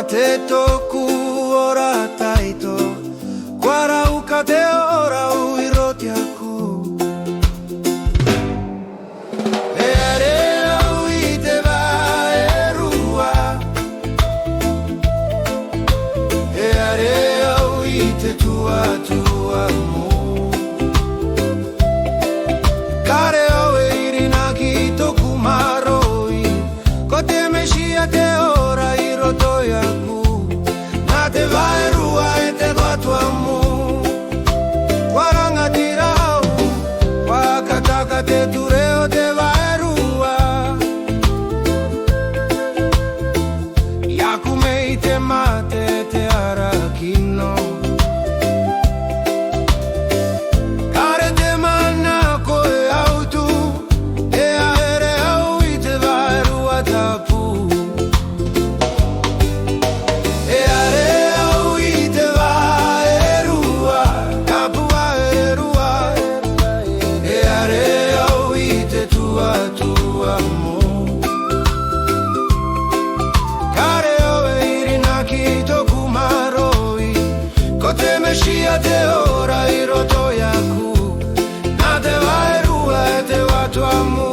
mateto kuora taito kwara ukate ora uirotiaku eare uite vaerua eare uite tua mo kare oe irinaki tokumaroi kote meshia te ora irotoyaku na te vaerua e te vatuamu warangatira au wakataka te tureo te vaerua yakumei te mate te arakino kare te mana koe autu e aere au i te vaerua tapu kote meshia te ora irotoyaku na te vaerua e te watuamu